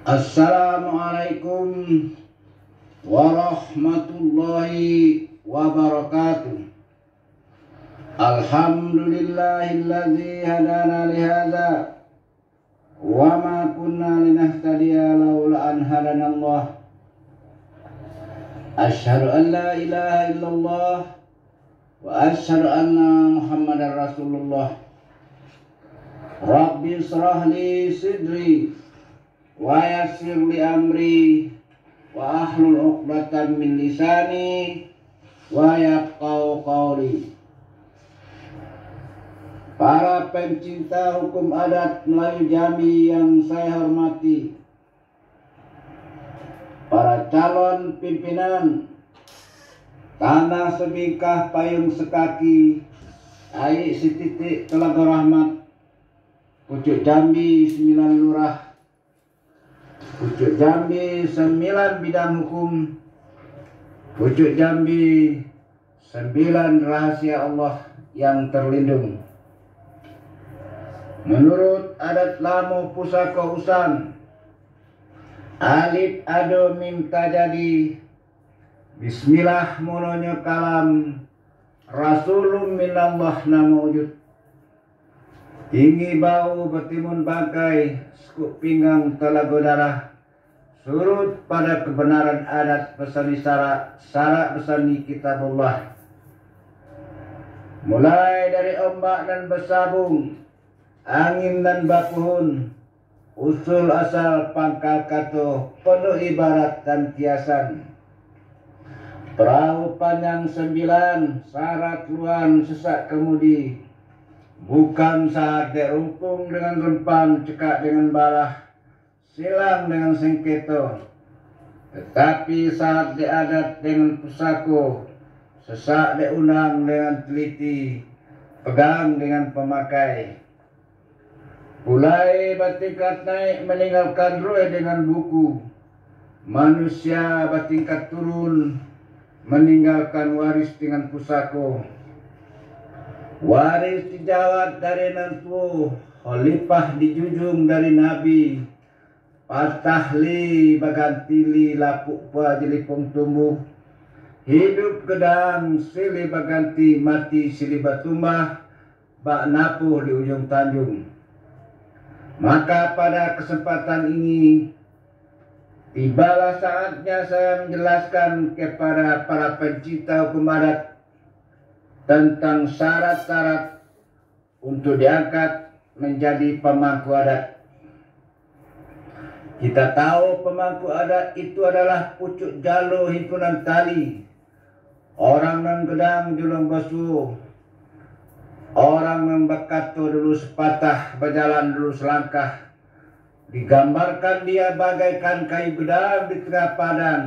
Assalamualaikum warahmatullahi wabarakatuh. Alhamdulillahilladzi hadana lihadza wa ma kunna linahtadiya laula an hadanallah. Asyhadu an la ilaha illallah wa asyhadu anna Muhammadar Rasulullah. Rabbi israh li sidri wa yassir li amri wa ahlul 'uqdatam min lisani wa yafqahu qawli. Para pencinta hukum adat Melayu Jambi yang saya hormati, para calon pimpinan Tanah Sebingkah Payung Sekaki Ai Sititik Telaga Rahmat, Pucuk Jambi 9 Lurah, Pucuk Jambi 9 Bidang Hukum, Pucuk Jambi 9 Rahasia Allah yang terlindung. Menurut adat Lamu Pusaka Usan, alif ado mim tajadi, bismillah mononyo kalam, rasulum minallah nama wujud. Tinggi bau bertimun bangkai, sekuk pinggang telaga darah, surut pada kebenaran adat pesani syarak pesani kitabullah. Mulai dari ombak dan bersabung, angin dan bakuhun, usul asal pangkal kato, penuh ibarat dan kiasan. Perahu panjang 9, syarat luan sesak kemudi, bukan saat derumpung dengan rempang, cekak dengan balah, silang dengan sengketo, tetapi saat diadat dengan pusako, sesak diundang dengan teliti, pegang dengan pemakai. Mulai bertingkat naik meninggalkan roh dengan buku, manusia bertingkat turun meninggalkan waris dengan pusako. Waris dijawab dari nentu, khalifah dijunjung dari nabi, patahli bagantili lapuk pa jelipung tumbuh, hidup gedang silih baganti, mati silih batumbah, bak napuh di ujung tanjung. Maka pada kesempatan ini tibalah saatnya saya menjelaskan kepada para pencinta hukum adat tentang syarat-syarat untuk diangkat menjadi pemangku adat. Kita tahu pemangku adat itu adalah pucuk jalo himpunan tali, orang nan gedang julung basuh, orang membekato dulu sepatah, berjalan dulu selangkah. Digambarkan dia bagaikan kayu gedang di tengah padang.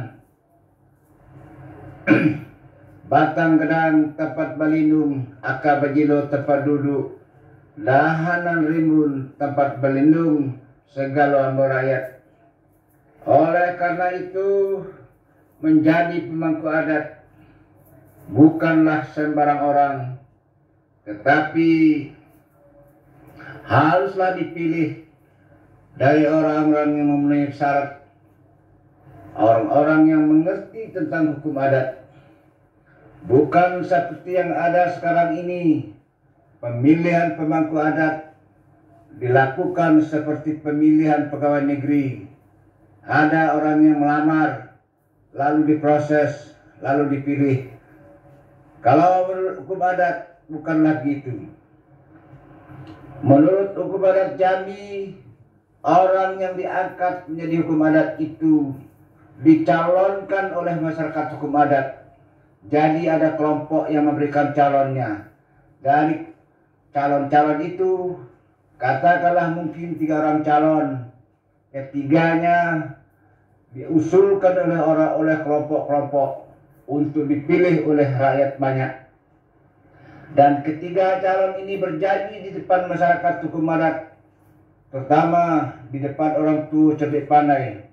Batang gedang tempat berlindung, akar berjilo tempat duduk, lahanan rimbun tempat berlindung segala hamba rakyat. Oleh karena itu, menjadi pemangku adat bukanlah sembarang orang, tetapi haruslah dipilih dari orang-orang yang memenuhi syarat, orang-orang yang mengerti tentang hukum adat. Bukan seperti yang ada sekarang ini, pemilihan pemangku adat dilakukan seperti pemilihan pegawai negeri. Ada orang yang melamar, lalu diproses, lalu dipilih. Kalau menurut hukum adat, bukanlah gitu. Menurut hukum adat Jambi, orang yang diangkat menjadi hukum adat itu dicalonkan oleh masyarakat hukum adat. Jadi ada kelompok yang memberikan calonnya. Dari calon-calon itu, katakanlah mungkin 3 orang calon. Ketiganya diusulkan oleh kelompok-kelompok untuk dipilih oleh rakyat banyak. Dan ketiga calon ini berjanji di depan masyarakat hukum adat, pertama di depan orang tua cerdik pandai,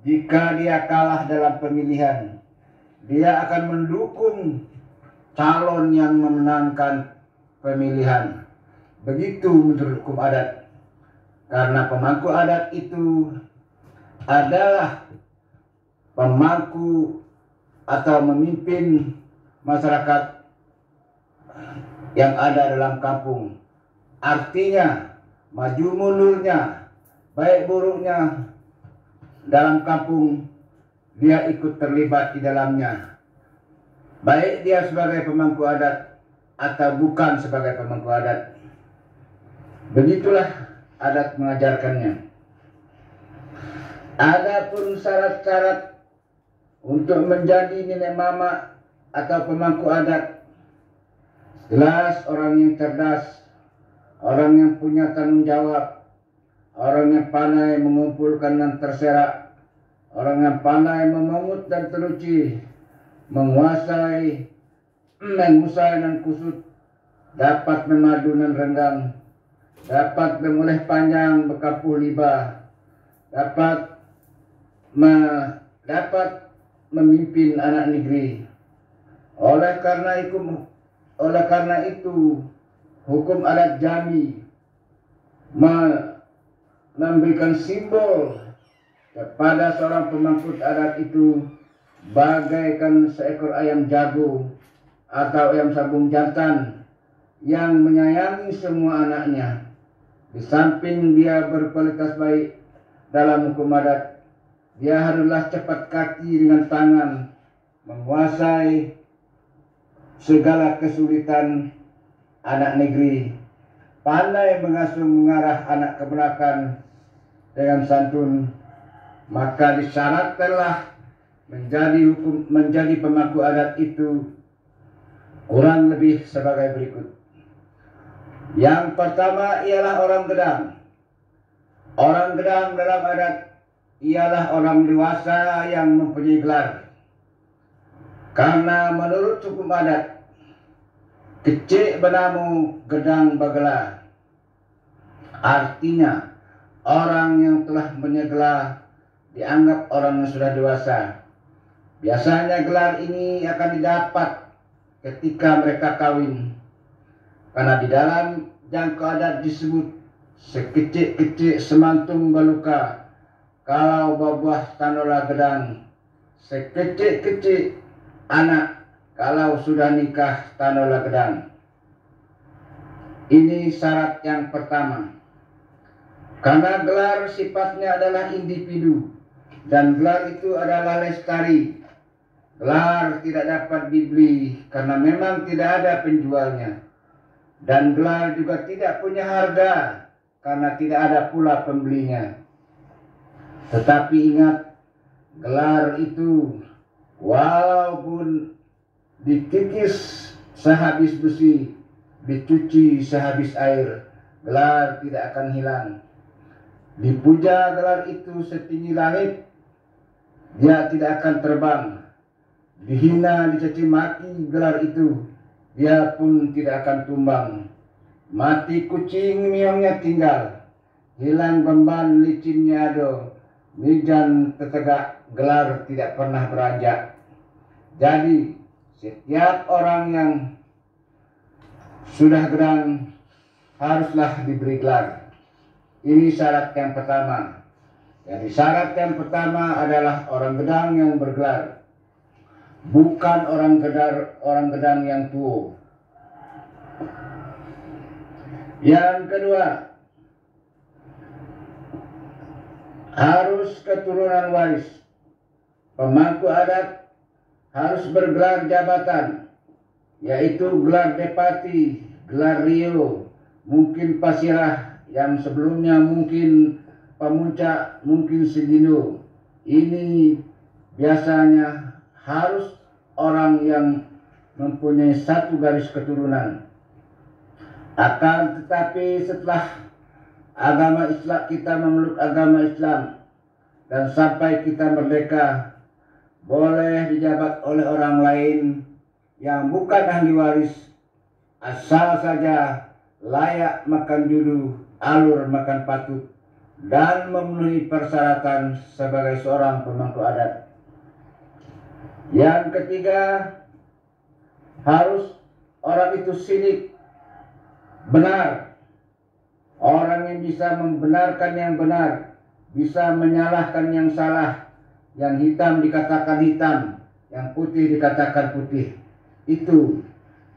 jika dia kalah dalam pemilihan, dia akan mendukung calon yang memenangkan pemilihan. Begitu menurut hukum adat. Karena pemangku adat itu adalah pemangku atau memimpin masyarakat yang ada dalam kampung. Artinya maju mundurnya, baik buruknya dalam kampung, dia ikut terlibat di dalamnya. Baik dia sebagai pemangku adat atau bukan sebagai pemangku adat. Begitulah adat mengajarkannya. Adapun syarat-syarat untuk menjadi nenek mama atau pemangku adat, jelas orang yang cerdas, orang yang punya tanggung jawab, orang yang pandai mengumpulkan dan terserak, orang yang pandai memungut dan teruci, menguasai mengusai dan kusut, dapat memadu dan renggang, dapat memulih panjang berkapuh libah, dapat memimpin anak negeri. Oleh karena itu hukum adat Jambi memberikan simbol kepada seorang pemangku adat itu bagaikan seekor ayam jago atau ayam sabung jantan yang menyayangi semua anaknya. Di samping dia berkualitas baik dalam hukum adat, dia haruslah cepat kaki dengan tangan, menguasai segala kesulitan anak negeri, pandai mengasuh mengarah anak kebenakan dengan santun, maka disyaratkanlah menjadi pemangku adat itu kurang lebih sebagai berikut. Yang pertama ialah orang gedang. Orang gedang dalam adat ialah orang dewasa yang mempunyai gelar. Karena menurut hukum adat, kecik benamu gedang bergelar. Artinya orang yang telah punya gelar dianggap orang yang sudah dewasa. Biasanya gelar ini akan didapat ketika mereka kawin. Karena di dalam jangka adat disebut sekecik-kecik semantung baluka, kalau buah tanola gedang, sekecik-kecik anak kalau sudah nikah tanola gedang. Ini syarat yang pertama. Karena gelar sifatnya adalah individu dan gelar itu adalah lestari. Gelar tidak dapat dibeli karena memang tidak ada penjualnya. Dan gelar juga tidak punya harga karena tidak ada pula pembelinya. Tetapi ingat, gelar itu walaupun dikikis sehabis besi, dicuci sehabis air, gelar tidak akan hilang. Dipuja gelar itu setinggi langit, dia tidak akan terbang. Dihina, dicaci maki gelar itu, dia pun tidak akan tumbang. Mati kucing miongnya tinggal, hilang beban licinnya ado, mijan tetegak gelar tidak pernah beranjak. Jadi setiap orang yang sudah gedang haruslah diberi gelar. Ini syarat yang pertama. Jadi syarat yang pertama adalah orang gedang yang bergelar, bukan orang gedang yang tua. Yang kedua, harus keturunan waris. Pemangku adat harus bergelar jabatan, yaitu gelar Depati, gelar Rio, mungkin Pasirah, yang sebelumnya mungkin Pamuncak, mungkin Segino. Ini biasanya harus orang yang mempunyai satu garis keturunan. Akan tetapi setelah agama Islam, kita memeluk agama Islam dan sampai kita merdeka, boleh dijabat oleh orang lain yang bukan ahli waris, asal saja layak makan julu, alur makan patut, dan memenuhi persyaratan sebagai seorang pemangku adat. Yang ketiga, harus orang itu sidik, benar, orang yang bisa membenarkan yang benar, bisa menyalahkan yang salah, yang hitam dikatakan hitam, yang putih dikatakan putih. Itu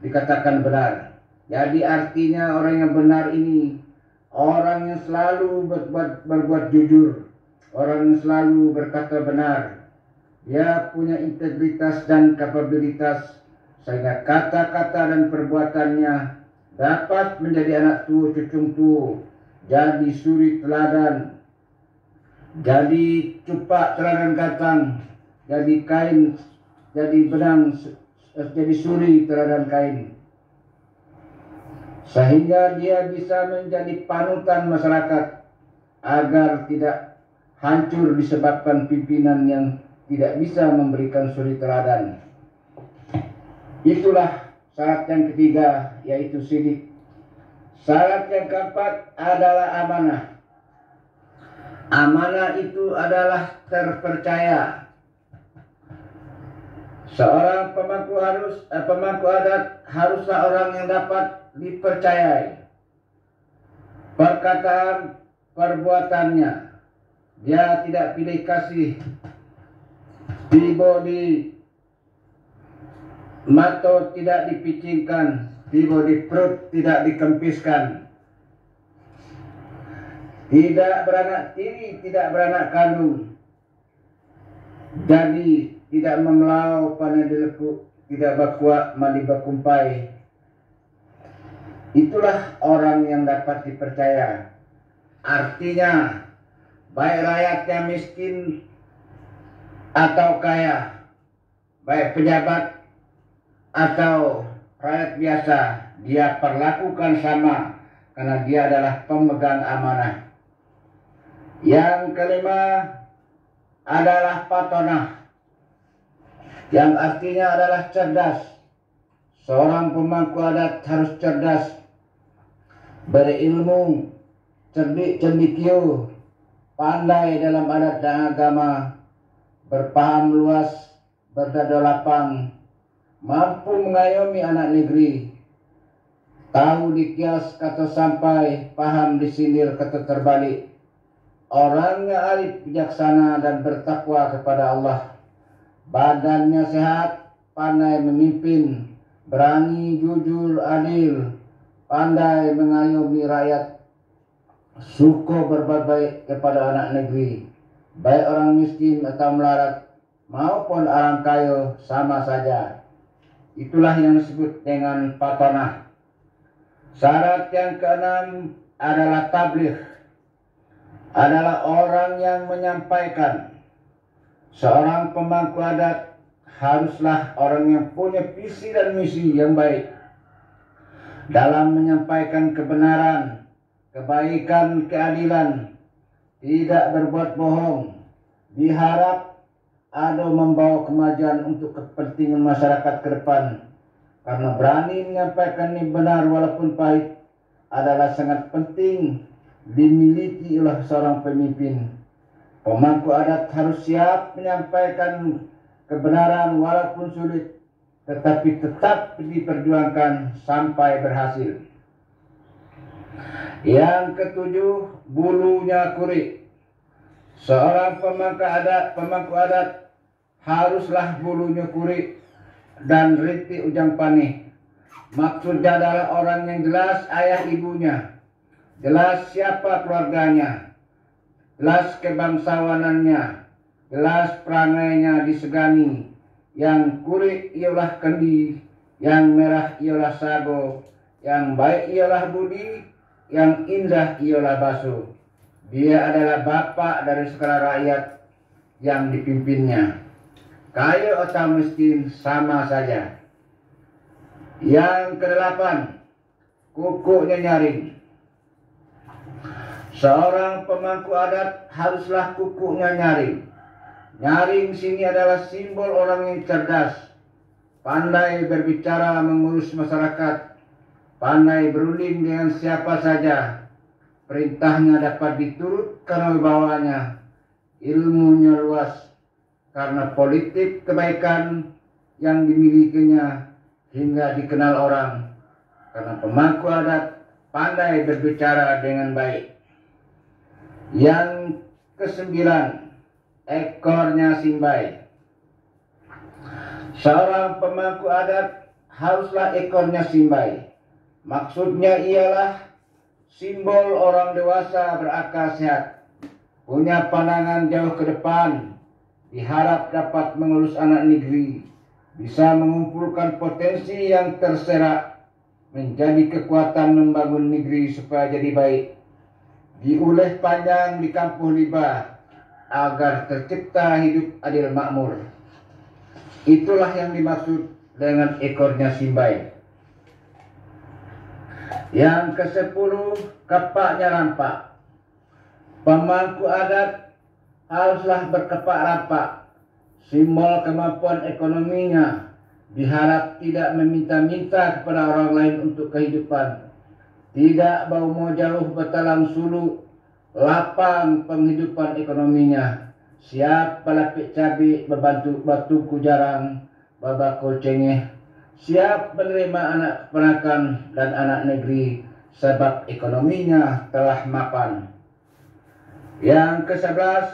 dikatakan benar. Jadi artinya orang yang benar ini orang yang selalu berbuat jujur, orang yang selalu berkata benar. Dia punya integritas dan kapabilitas sehingga kata-kata dan perbuatannya dapat menjadi anak tuo cucung tuo, jadi suri teladan, jadi cupak teladan kacang, jadi kain, jadi benang, jadi suri teladan kain. Sehingga dia bisa menjadi panutan masyarakat agar tidak hancur disebabkan pimpinan yang tidak bisa memberikan suri teladan. Itulah syarat yang ketiga, yaitu sidik. Syarat yang keempat adalah amanah. Amanah itu adalah terpercaya. Seorang pemangku adat haruslah orang yang dapat dipercayai. Perkataan, perbuatannya, dia tidak pilih kasih, tiba di mata tidak dipicingkan, tiba di perut tidak dikempiskan, tidak beranak tiri, tidak beranak kandung, jadi tidak memelau pandai dilekuk, tidak bakuak mandi bakumpai. Itulah orang yang dapat dipercaya. Artinya baik rakyatnya miskin atau kaya, baik pejabat atau rakyat biasa, dia perlakukan sama karena dia adalah pemegang amanah. Yang kelima adalah patonah, yang artinya adalah cerdas. Seorang pemangku adat harus cerdas, berilmu, cerdik cendikiu, pandai dalam adat dan agama, berpaham luas, berdada lapang, mampu mengayomi anak negeri, tahu dikias kata sampai, paham disindir kata terbalik. Orangnya arif, bijaksana dan bertakwa kepada Allah. Badannya sehat, pandai memimpin, berani, jujur, adil, pandai mengayomi rakyat, suka berbuat baik kepada anak negeri, baik orang miskin atau melarat maupun orang kaya sama saja. Itulah yang disebut dengan patonah. Syarat yang keenam adalah tabligh, adalah orang yang menyampaikan. Seorang pemangku adat haruslah orang yang punya visi dan misi yang baik dalam menyampaikan kebenaran, kebaikan, keadilan, tidak berbuat bohong, diharap ada membawa kemajuan untuk kepentingan masyarakat ke depan. Karena berani menyampaikan ini benar walaupun pahit adalah sangat penting dimiliki oleh seorang pemimpin. Pemangku adat harus siap menyampaikan kebenaran walaupun sulit, tetapi tetap diperjuangkan sampai berhasil. Yang ketujuh, bulunya kurik. Seorang pemangku adat haruslah bulunya kurik dan rintik ujang panih. Maksudnya adalah orang yang jelas ayah ibunya, jelas siapa keluarganya, jelas kebangsawanannya, jelas perangainya disegani. Yang kurik ialah kendi, yang merah ialah sago, yang baik ialah budi, yang indah ialah basuh. Dia adalah bapak dari segala rakyat yang dipimpinnya. Kaya atau miskin sama saja. Yang kedelapan, kukunya nyaring. Seorang pemangku adat haruslah kukunya nyaring. Nyaring sini adalah simbol orang yang cerdas, pandai berbicara mengurus masyarakat, pandai berunding dengan siapa saja, perintahnya dapat diturutkan oleh bawahnya, ilmunya luas, karena politik kebaikan yang dimilikinya hingga dikenal orang, karena pemangku adat pandai berbicara dengan baik. Yang kesembilan, ekornya Simbai. Seorang pemangku adat haruslah ekornya Simbai. Maksudnya ialah simbol orang dewasa berakal sehat, punya pandangan jauh ke depan, diharap dapat mengurus anak negeri, bisa mengumpulkan potensi yang terserak, menjadi kekuatan membangun negeri supaya jadi baik, diuleh panjang di kampung liba agar tercipta hidup adil makmur. Itulah yang dimaksud dengan ekornya Simbai. Yang ke-10, kepaknya rampak. Pemangku adat haruslah berkepak rampak, simbol kemampuan ekonominya, diharap tidak meminta-minta kepada orang lain untuk kehidupan, tidak mau jauh betalang suluk, lapang penghidupan ekonominya, siap pelapik cabai, berbantu batuku jarang, babako cengeh, siap menerima anak keponakan dan anak negeri sebab ekonominya telah mapan. Yang ke-11,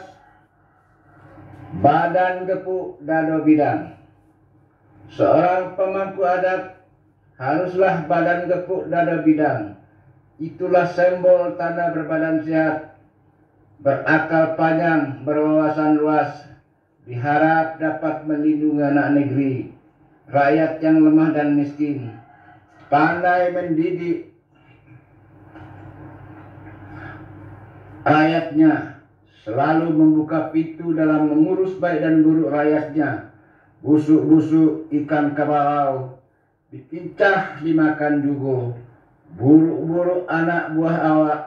badan gepuk dado bidang. Seorang pemangku adat haruslah badan gepuk dada bidang. Itulah simbol tanda berbadan sehat, berakal panjang, berwawasan luas, diharap dapat melindungi anak negeri, rakyat yang lemah dan miskin, pandai mendidik rakyatnya, selalu membuka pintu dalam mengurus baik dan buruk rakyatnya. Busuk-busuk ikan kabalau dipincah dimakan juga, buruk-buruk anak buah awak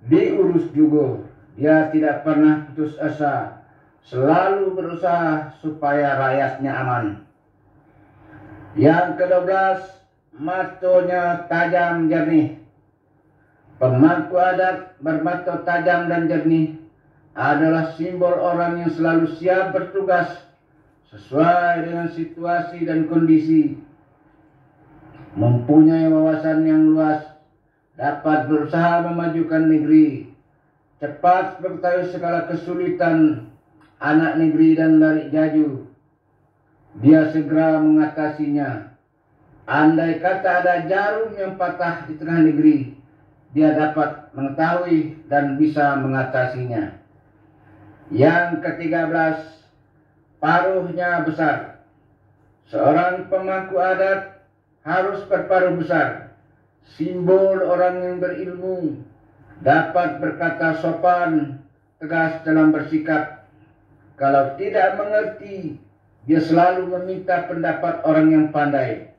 diurus juga. Dia tidak pernah putus asa, selalu berusaha supaya rakyatnya aman. Yang ke-12, matonya tajam jernih. Pemangku adat bermata tajam dan jernih adalah simbol orang yang selalu siap bertugas sesuai dengan situasi dan kondisi, mempunyai wawasan yang luas, dapat berusaha memajukan negeri, cepat mengetahui segala kesulitan anak negeri dan lari jaju. Dia segera mengatasinya. Andai kata ada jarum yang patah di tengah negeri, dia dapat mengetahui dan bisa mengatasinya. Yang ke-13, paruhnya besar. Seorang pemangku adat harus berparuh besar, simbol orang yang berilmu, dapat berkata sopan, tegas dalam bersikap. Kalau tidak mengerti, dia selalu meminta pendapat orang yang pandai.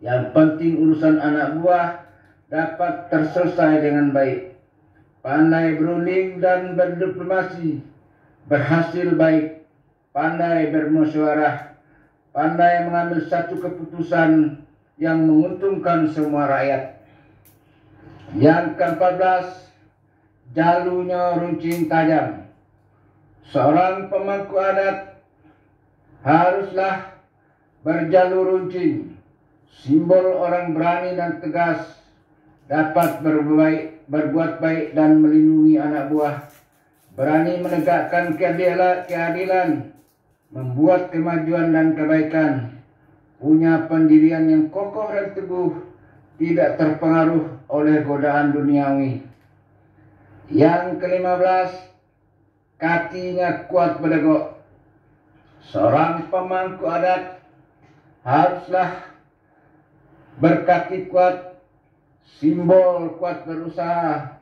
Yang penting urusan anak buah dapat terselesai dengan baik. Pandai berunding dan berdiplomasi, berhasil baik. Pandai bermusyawarah, pandai mengambil satu keputusan yang menguntungkan semua rakyat. Yang ke-14, jalunya runcing tajam. Seorang pemangku adat haruslah berjalur runcing, simbol orang berani dan tegas, dapat berbuat baik dan melindungi anak buah, berani menegakkan keadilan, membuat kemajuan dan kebaikan, punya pendirian yang kokoh dan teguh, tidak terpengaruh oleh godaan duniawi. Yang ke-15, kakinya kuat bedegok. Seorang pemangku adat haruslah berkaki kuat, simbol kuat berusaha,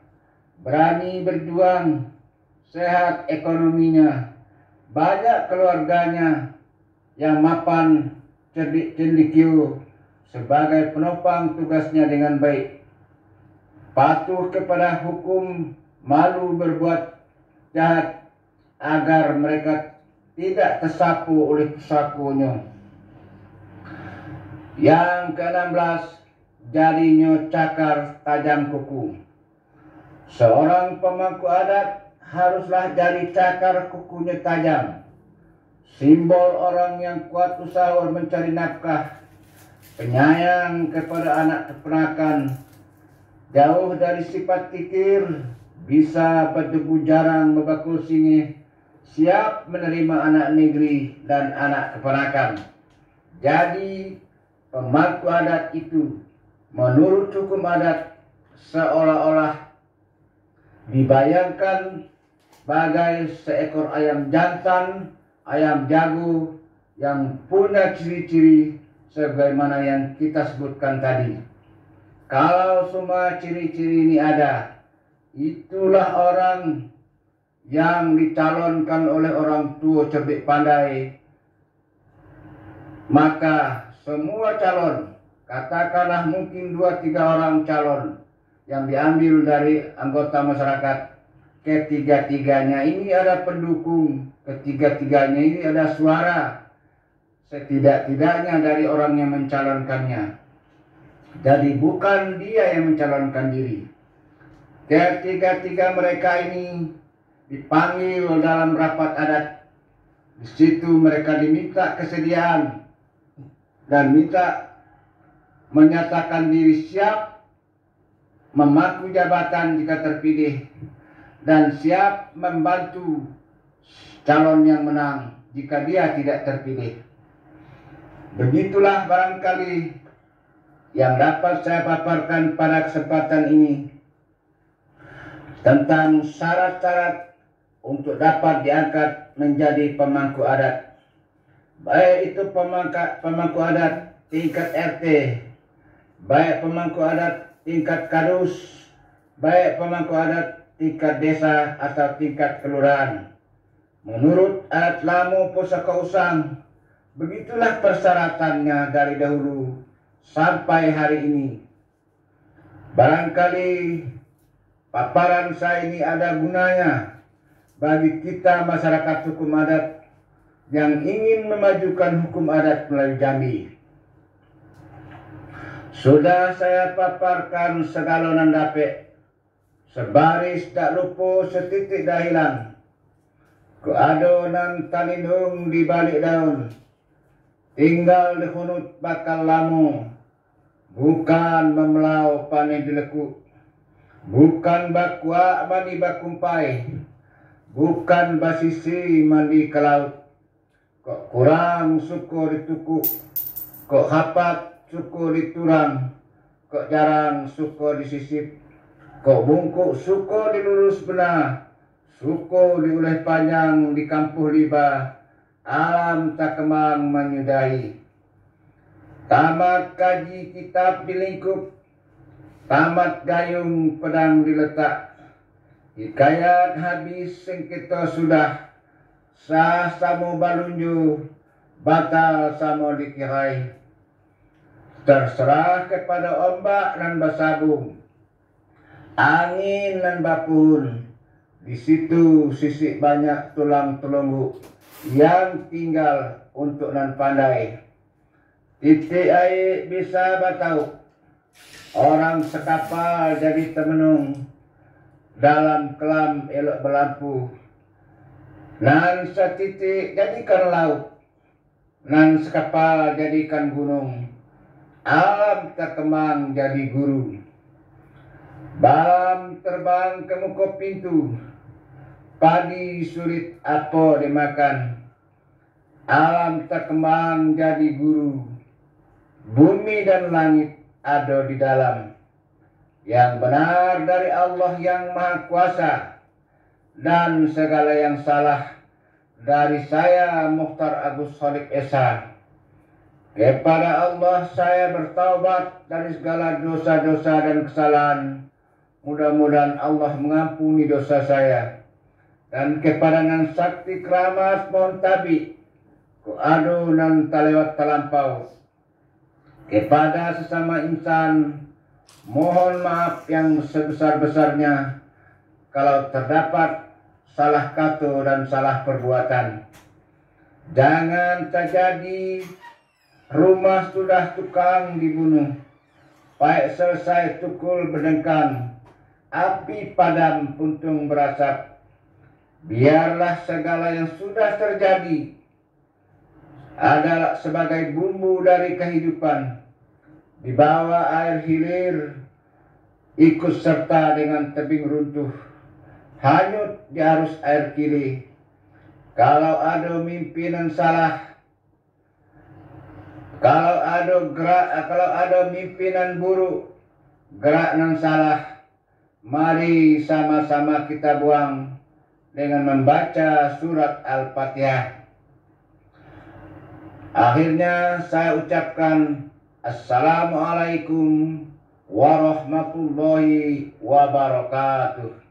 berani berjuang, sehat ekonominya, banyak keluarganya yang mapan cendekiu sebagai penopang tugasnya dengan baik, patuh kepada hukum, malu berbuat jahat agar mereka tidak tersapu oleh pesakunya. Yang ke-16, jarinya cakar tajam kuku. Seorang pemangku adat haruslah jari cakar kukunya tajam, simbol orang yang kuat usaha mencari nafkah, penyayang kepada anak keponakan, jauh dari sifat kikir, bisa berdebu jarang membakul singih, siap menerima anak negeri dan anak keponakan. Jadi pemangku adat itu menurut hukum adat seolah-olah dibayangkan bagai seekor ayam jantan, ayam jago yang punya ciri-ciri sebagaimana yang kita sebutkan tadi. Kalau semua ciri-ciri ini ada, itulah orang yang dicalonkan oleh orang tua cerdik pandai. Maka semua calon, katakanlah mungkin 2-3 orang calon yang diambil dari anggota masyarakat, ketiga-tiganya ini ada pendukung, ketiga-tiganya ini ada suara setidak-tidaknya dari orang yang mencalonkannya. Jadi bukan dia yang mencalonkan diri. Ketiga-tiga mereka ini dipanggil dalam rapat adat. Di situ mereka diminta kesediaan dan minta menyatakan diri siap memangku jabatan jika terpilih dan siap membantu calon yang menang jika dia tidak terpilih. Begitulah barangkali yang dapat saya paparkan pada kesempatan ini tentang syarat-syarat untuk dapat diangkat menjadi pemangku adat. Baik itu pemangku adat tingkat RT, baik pemangku adat tingkat kadus, baik pemangku adat tingkat desa atau tingkat kelurahan. Menurut adat Lamu Pusaka Usang, begitulah persyaratannya dari dahulu sampai hari ini. Barangkali paparan saya ini ada gunanya bagi kita masyarakat hukum adat yang ingin memajukan hukum adat melalui Jambi. Sudah saya paparkan segalonan dapet, sebaris tak lupa setitik dah hilang. Keadonan talinung di balik daun, tinggal di hunut bakal lamu, bukan memelau panen di lekuk, bukan bakwa mandi bakumpai, bukan basisi mandi ke laut. Kok kurang syukur dituku, kok hapat syukur diturang, kok jarang syukur disisip, kok bungkuk syukur dilurus benar, syukur diuleh panjang di kampuh liba, alam tak kemang menyudahi. Tamat kaji kitab dilingkup, tamat gayung pedang diletak, hikayat habis sengketa sudah, sah samo balunju, batal samo dikirai. Terserah kepada ombak dan basabung, angin dan bapun. Di situ sisik banyak tulang telunggu yang tinggal untuk nan pandai. Titik air bisa batau, orang sekapal jadi temenung, dalam kelam elok berlampu. Nan setitik jadikan laut, nan sekapal jadikan gunung, alam terkemang jadi guru. Balam terbang ke muka pintu, padi sulit apa dimakan, alam terkemang jadi guru. Bumi dan langit ada di dalam, yang benar dari Allah yang Maha Kuasa, dan segala yang salah dari saya Mukhtar Agus Solik Esa. Kepada Allah saya bertaubat dari segala dosa-dosa dan kesalahan. Mudah-mudahan Allah mengampuni dosa saya. Dan kepada nan sakti keramas mohon tabi, kuadu nan talewat talampau. Kepada sesama insan mohon maaf yang sebesar-besarnya kalau terdapat salah kata dan salah perbuatan. Jangan terjadi rumah sudah tukang dibunuh, baik selesai tukul berdengkang, api padam puntung berasap. Biarlah segala yang sudah terjadi adalah sebagai bumbu dari kehidupan, dibawa air hilir, ikut serta dengan tebing runtuh. hanyut di arus air kiri. Kalau ada mimpinan salah, kalau ada mimpinan buruk, gerak nan salah, mari sama-sama kita buang dengan membaca surat Al-Fatihah. Akhirnya saya ucapkan Assalamualaikum warahmatullahi wabarakatuh.